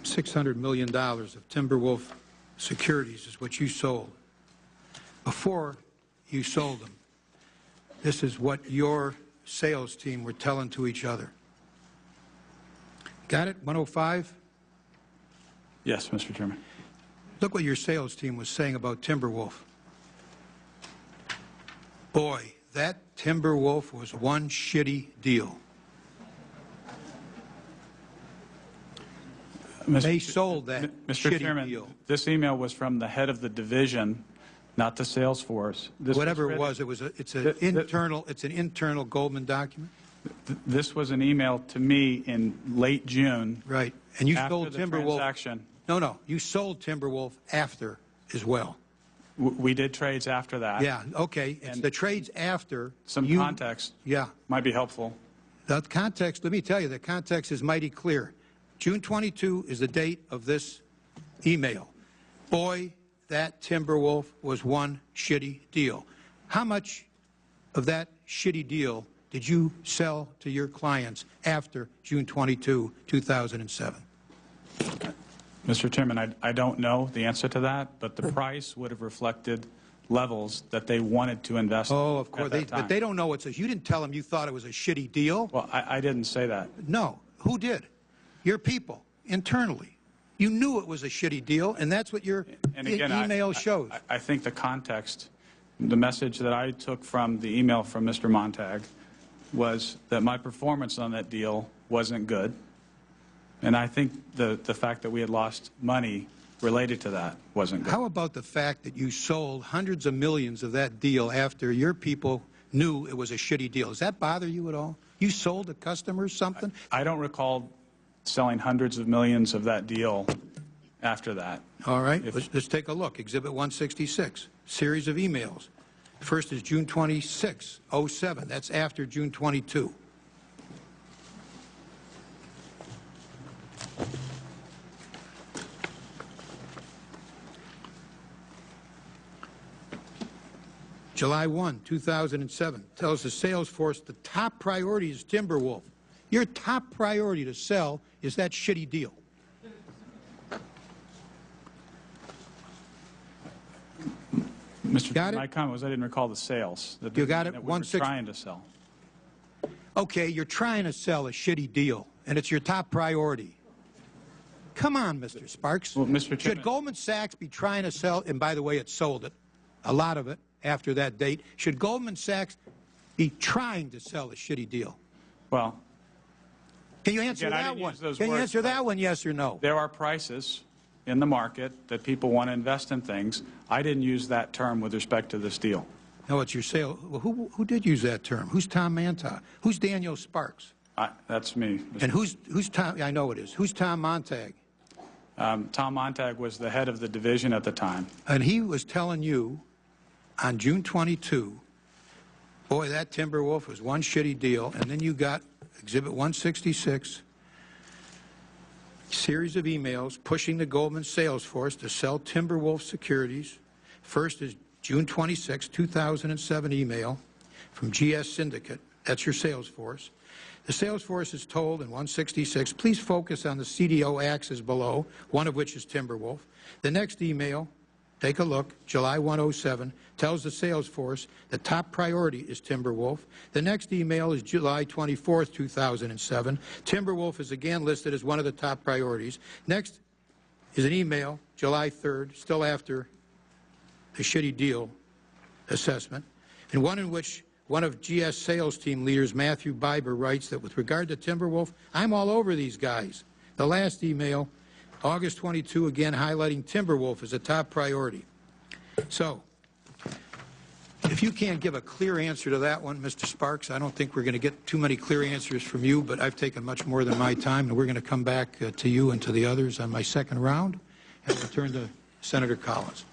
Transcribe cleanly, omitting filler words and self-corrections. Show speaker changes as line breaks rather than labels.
$600 million of Timberwolf securities is what you sold. Before you sold them, this is what your sales team were telling to each other. Got it? 105?
Yes, Mr. Chairman.
Look what your sales team was saying about Timberwolf. Boy, that Timberwolf was one shitty deal. They sold that
Mr.
shitty
Chairman,
deal.
this email was from the head of the division, not the sales force.
Whatever it was, it's an internal Goldman document.
This was an email to me in late June.
Right. And you
after
sold
the
Timberwolf.
Transaction.
No. You sold Timberwolf after as well.
We did trades after that.
Yeah, okay. It's the trades after.
Some context might be helpful.
The context, let me tell you, the context is mighty clear. June 22 is the date of this email. Boy, that Timberwolf was one shitty deal. How much of that shitty deal did you sell to your clients after June 22, 2007?
Mr. Chairman, I don't know the answer to that, but the price would have reflected levels that they wanted to invest in.
Oh, of course. But they don't know it's a... You didn't tell them you thought it was a shitty deal?
Well, I didn't say that.
No. Who did? Your people, internally. You knew it was a shitty deal, and that's what your email shows.
I think the context, the message that I took from the email from Mr. Montag was that my performance on that deal wasn't good. And I think the fact that we had lost money related to that wasn't good.
How about the fact that you sold hundreds of millions of that deal after your people knew it was a shitty deal? Does that bother you at all? You sold to customers something?
I don't recall selling hundreds of millions of that deal after that.
All right. Let's take a look. Exhibit 166, series of emails. First is June 26, 07. That's after June 22. July 1, 2007, tells the sales force the top priority is Timberwolf. Your top priority to sell is that shitty deal.
Mr. Chairman, my comment was I didn't recall the sales.
You got it?
That we were trying to sell.
Okay, you're trying to sell a shitty deal, and it's your top priority. Come on, Mr. Sparks.
Well, Mr. Chairman,
should Goldman Sachs be trying to sell, and by the way, it sold it, a lot of it after that date, should Goldman Sachs be trying to sell a shitty deal?
Well,
can you answer that one? Can you answer that one, yes or no?
There are prices in the market that people want to invest in things. I didn't use that term with respect to this deal.
No, it's your sale. Well, who did use that term? Who's Tom Montag? Who's Daniel Sparks?
That's me.
And who's Tom? I know it is. Who's Tom Montag?
Tom Montag was the head of the division at the time.
And he was telling you on June 22, boy, that Timberwolf was one shitty deal. And then you got Exhibit 166, series of emails pushing the Goldman sales force to sell Timberwolf securities. First is June 26, 2007 email from GS Syndicate. That's your sales force. The sales force is told in 166, please focus on the CDO axes below, one of which is Timberwolf. The next email, take a look, July 107, tells the sales force the top priority is Timberwolf. The next email is July 24, 2007. Timberwolf is again listed as one of the top priorities. Next is an email, July 3rd, still after the shitty deal assessment, and one in which one of GS sales team leaders, Matthew Biber, writes that with regard to Timberwolf, I'm all over these guys. The last email, August 22, again highlighting Timberwolf as a top priority. So, if you can't give a clear answer to that one, Mr. Sparks, I don't think we're going to get too many clear answers from you, but I've taken much more than my time, and we're going to come back to you and to the others on my second round, and return to Senator Collins.